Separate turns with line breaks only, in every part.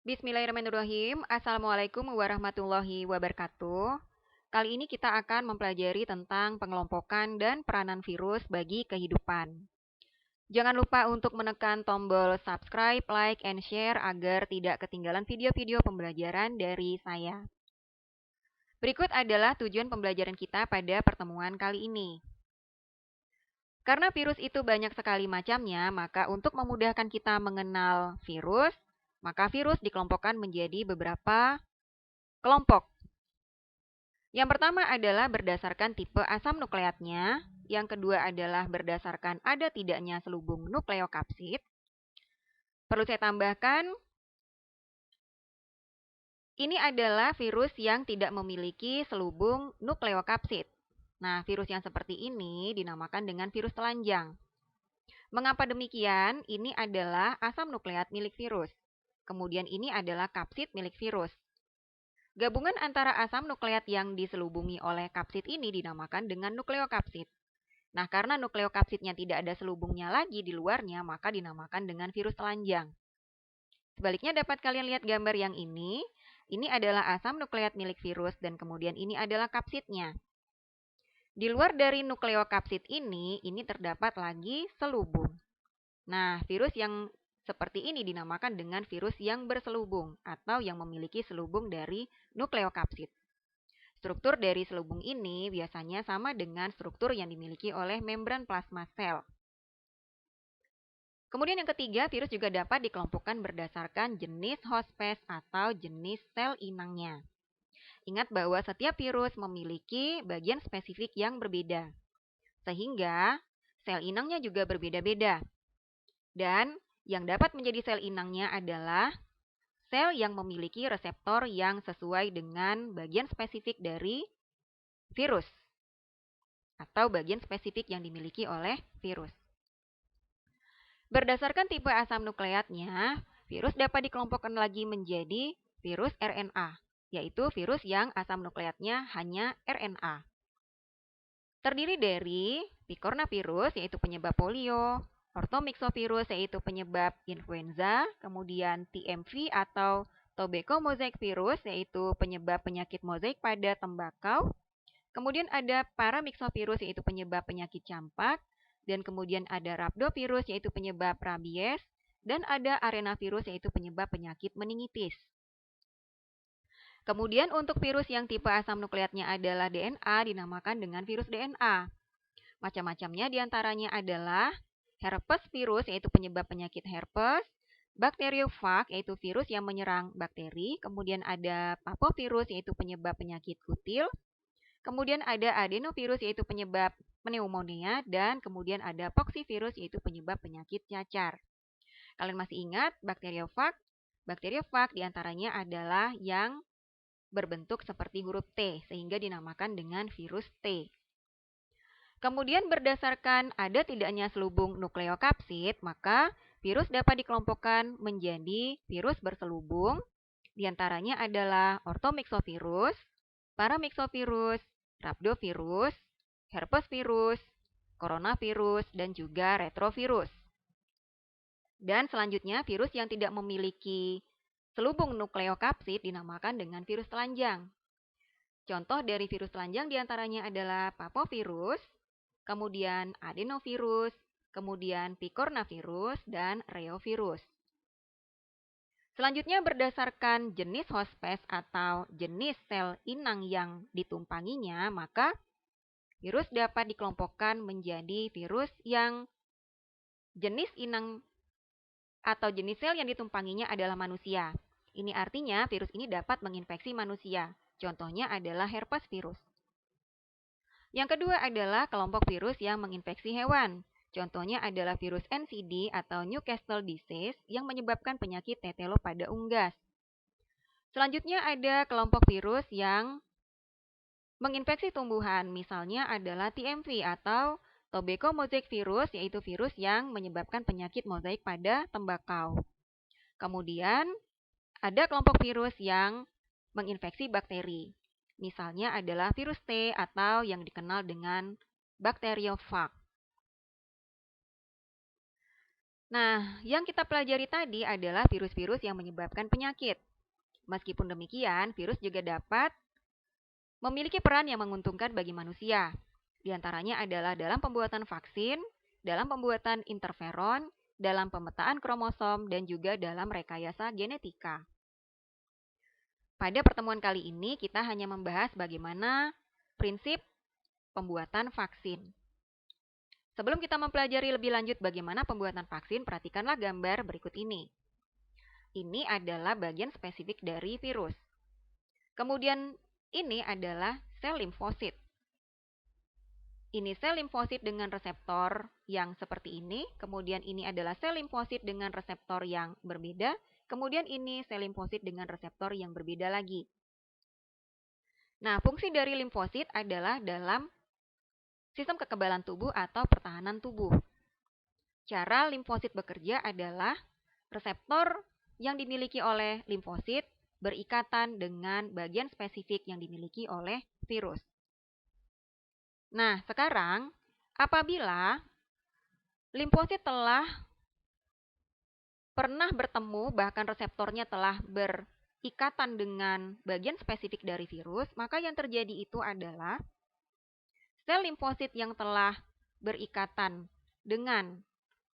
Bismillahirrahmanirrahim. Assalamualaikum warahmatullahi wabarakatuh. Kali ini kita akan mempelajari tentang pengelompokan dan peranan virus bagi kehidupan. Jangan lupa untuk menekan tombol subscribe, like, and share agar tidak ketinggalan video-video pembelajaran dari saya. Berikut adalah tujuan pembelajaran kita pada pertemuan kali ini. Karena virus itu banyak sekali macamnya, maka untuk memudahkan kita mengenal virus, maka virus dikelompokkan menjadi beberapa kelompok. Yang pertama adalah berdasarkan tipe asam nukleatnya, yang kedua adalah berdasarkan ada tidaknya selubung nukleokapsid. Perlu saya tambahkan, ini adalah virus yang tidak memiliki selubung nukleokapsid. Nah, virus yang seperti ini dinamakan dengan virus telanjang. Mengapa demikian? Ini adalah asam nukleat milik virus. Kemudian ini adalah kapsid milik virus. Gabungan antara asam nukleat yang diselubungi oleh kapsid ini dinamakan dengan nukleokapsid. Nah, karena nukleokapsidnya tidak ada selubungnya lagi di luarnya, maka dinamakan dengan virus telanjang. Sebaliknya dapat kalian lihat gambar yang ini. Ini adalah asam nukleat milik virus dan kemudian ini adalah kapsidnya. Di luar dari nukleokapsid ini terdapat lagi selubung. Nah, virus yang seperti ini dinamakan dengan virus yang berselubung atau yang memiliki selubung dari nukleokapsid. Struktur dari selubung ini biasanya sama dengan struktur yang dimiliki oleh membran plasma sel. Kemudian yang ketiga, virus juga dapat dikelompokkan berdasarkan jenis hospes atau jenis sel inangnya. Ingat bahwa setiap virus memiliki bagian spesifik yang berbeda, sehingga sel inangnya juga berbeda-beda. Dan yang dapat menjadi sel inangnya adalah sel yang memiliki reseptor yang sesuai dengan bagian spesifik dari virus atau bagian spesifik yang dimiliki oleh virus. Berdasarkan tipe asam nukleatnya, virus dapat dikelompokkan lagi menjadi virus RNA, yaitu virus yang asam nukleatnya hanya RNA. Terdiri dari picornavirus, yaitu penyebab polio, orthomyxovirus, yaitu penyebab influenza, kemudian TMV atau tobacco mosaic virus, yaitu penyebab penyakit mozaik pada tembakau, kemudian ada paramyxovirus, yaitu penyebab penyakit campak, dan kemudian ada rhabdovirus, yaitu penyebab rabies, dan ada arenavirus, yaitu penyebab penyakit meningitis. Kemudian untuk virus yang tipe asam nukleatnya adalah DNA dinamakan dengan virus DNA. Macam-macamnya diantaranya adalah herpes virus, yaitu penyebab penyakit herpes, bakteriophag, yaitu virus yang menyerang bakteri, kemudian ada papovirus, yaitu penyebab penyakit kutil, kemudian ada adenovirus, yaitu penyebab pneumonia, dan kemudian ada poxivirus, yaitu penyebab penyakit cacar. Kalian masih ingat bakteriophag? Bakteriophag diantaranya adalah yang berbentuk seperti huruf T, sehingga dinamakan dengan virus T. Kemudian berdasarkan ada tidaknya selubung nukleokapsid, maka virus dapat dikelompokkan menjadi virus berselubung. Diantaranya adalah orthomyxovirus, paramyxovirus, rhabdovirus, herpes virus, coronavirus, dan juga retrovirus. Dan selanjutnya virus yang tidak memiliki selubung nukleokapsid dinamakan dengan virus telanjang. Contoh dari virus telanjang diantaranya adalah papovirus, kemudian adenovirus, kemudian picornavirus, dan reovirus. Selanjutnya berdasarkan jenis hospes atau jenis sel inang yang ditumpanginya, maka virus dapat dikelompokkan menjadi virus yang jenis inang atau jenis sel yang ditumpanginya adalah manusia. Ini artinya virus ini dapat menginfeksi manusia. Contohnya adalah herpes virus. Yang kedua adalah kelompok virus yang menginfeksi hewan. Contohnya adalah virus NCD atau Newcastle disease yang menyebabkan penyakit tetelo pada unggas. Selanjutnya ada kelompok virus yang menginfeksi tumbuhan, misalnya adalah TMV atau tobacco mosaic virus, yaitu virus yang menyebabkan penyakit mozaik pada tembakau. Kemudian ada kelompok virus yang menginfeksi bakteri. Misalnya adalah virus T atau yang dikenal dengan bakteriophag. Nah, yang kita pelajari tadi adalah virus-virus yang menyebabkan penyakit. Meskipun demikian, virus juga dapat memiliki peran yang menguntungkan bagi manusia. Di antaranya adalah dalam pembuatan vaksin, dalam pembuatan interferon, dalam pemetaan kromosom, dan juga dalam rekayasa genetika. Pada pertemuan kali ini, kita hanya membahas bagaimana prinsip pembuatan vaksin. Sebelum kita mempelajari lebih lanjut bagaimana pembuatan vaksin, perhatikanlah gambar berikut ini. Ini adalah bagian spesifik dari virus. Kemudian ini adalah sel limfosit. Ini sel limfosit dengan reseptor yang seperti ini. Kemudian ini adalah sel limfosit dengan reseptor yang berbeda. Kemudian ini sel limfosit dengan reseptor yang berbeda lagi. Nah, fungsi dari limfosit adalah dalam sistem kekebalan tubuh atau pertahanan tubuh. Cara limfosit bekerja adalah reseptor yang dimiliki oleh limfosit berikatan dengan bagian spesifik yang dimiliki oleh virus. Nah, sekarang apabila limfosit telah pernah bertemu, bahkan reseptornya telah berikatan dengan bagian spesifik dari virus, maka yang terjadi itu adalah sel limfosit yang telah berikatan dengan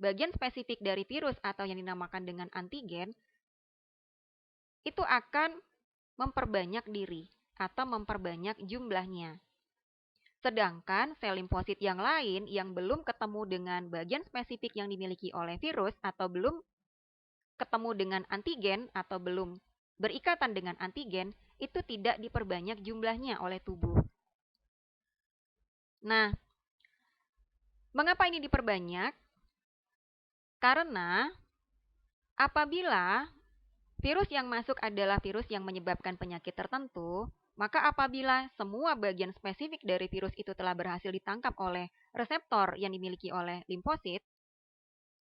bagian spesifik dari virus atau yang dinamakan dengan antigen, itu akan memperbanyak diri atau memperbanyak jumlahnya. Sedangkan sel limfosit yang lain yang belum ketemu dengan bagian spesifik yang dimiliki oleh virus atau belum ketemu dengan antigen atau belum berikatan dengan antigen, itu tidak diperbanyak jumlahnya oleh tubuh. Nah, mengapa ini diperbanyak? Karena apabila virus yang masuk adalah virus yang menyebabkan penyakit tertentu, maka apabila semua bagian spesifik dari virus itu telah berhasil ditangkap oleh reseptor yang dimiliki oleh limfosit,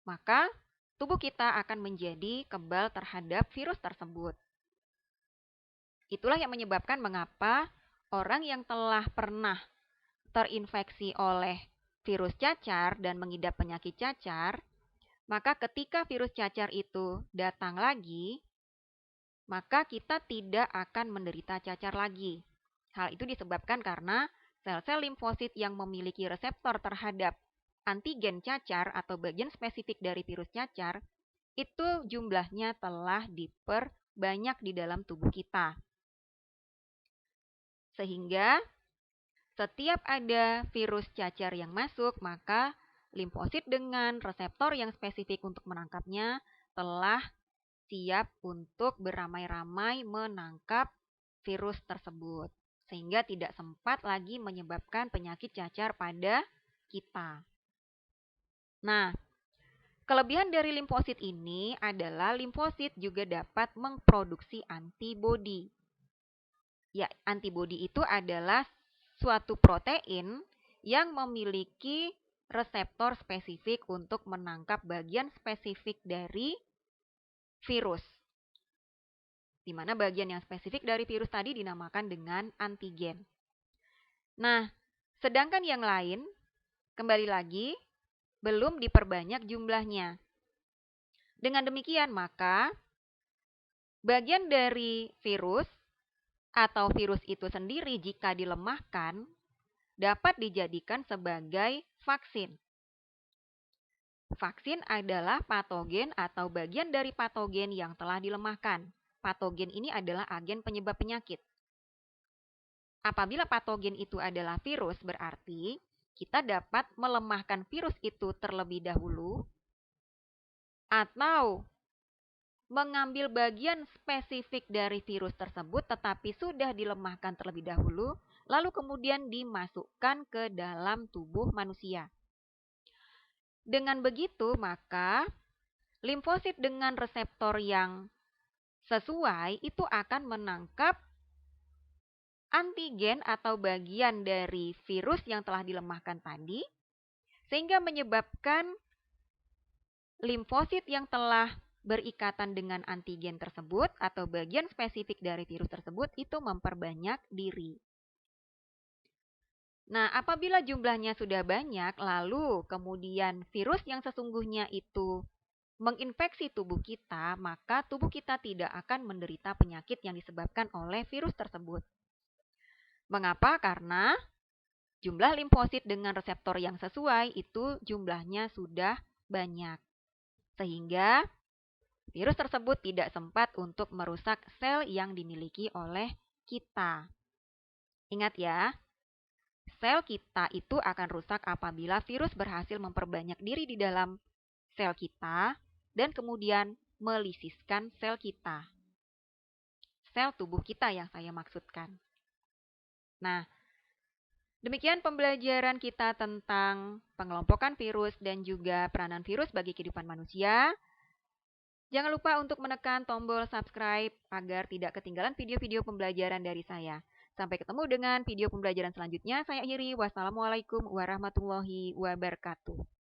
maka tubuh kita akan menjadi kebal terhadap virus tersebut. Itulah yang menyebabkan mengapa orang yang telah pernah terinfeksi oleh virus cacar dan mengidap penyakit cacar, maka ketika virus cacar itu datang lagi, maka kita tidak akan menderita cacar lagi. Hal itu disebabkan karena sel-sel limfosit yang memiliki reseptor terhadap antigen cacar atau bagian spesifik dari virus cacar, itu jumlahnya telah diperbanyak di dalam tubuh kita. Sehingga setiap ada virus cacar yang masuk, maka limfosit dengan reseptor yang spesifik untuk menangkapnya telah siap untuk beramai-ramai menangkap virus tersebut. Sehingga tidak sempat lagi menyebabkan penyakit cacar pada kita. Nah, kelebihan dari limfosit ini adalah limfosit juga dapat memproduksi antibodi. Ya, antibodi itu adalah suatu protein yang memiliki reseptor spesifik untuk menangkap bagian spesifik dari virus. Di mana bagian yang spesifik dari virus tadi dinamakan dengan antigen. Nah, sedangkan yang lain, kembali lagi, belum diperbanyak jumlahnya. Dengan demikian, maka bagian dari virus atau virus itu sendiri jika dilemahkan dapat dijadikan sebagai vaksin. Vaksin adalah patogen atau bagian dari patogen yang telah dilemahkan. Patogen ini adalah agen penyebab penyakit. Apabila patogen itu adalah virus, berarti kita dapat melemahkan virus itu terlebih dahulu atau mengambil bagian spesifik dari virus tersebut tetapi sudah dilemahkan terlebih dahulu, lalu kemudian dimasukkan ke dalam tubuh manusia. Dengan begitu, maka limfosit dengan reseptor yang sesuai itu akan menangkap antigen atau bagian dari virus yang telah dilemahkan tadi, sehingga menyebabkan limfosit yang telah berikatan dengan antigen tersebut atau bagian spesifik dari virus tersebut itu memperbanyak diri. Nah, apabila jumlahnya sudah banyak, lalu kemudian virus yang sesungguhnya itu menginfeksi tubuh kita, maka tubuh kita tidak akan menderita penyakit yang disebabkan oleh virus tersebut. Mengapa? Karena jumlah limfosit dengan reseptor yang sesuai itu jumlahnya sudah banyak. Sehingga virus tersebut tidak sempat untuk merusak sel yang dimiliki oleh kita. Ingat ya, sel kita itu akan rusak apabila virus berhasil memperbanyak diri di dalam sel kita dan kemudian melisiskan sel kita. Sel tubuh kita yang saya maksudkan. Nah, demikian pembelajaran kita tentang pengelompokan virus dan juga peranan virus bagi kehidupan manusia. Jangan lupa untuk menekan tombol subscribe agar tidak ketinggalan video-video pembelajaran dari saya. Sampai ketemu dengan video pembelajaran selanjutnya. Saya akhiri. Wassalamualaikum warahmatullahi wabarakatuh.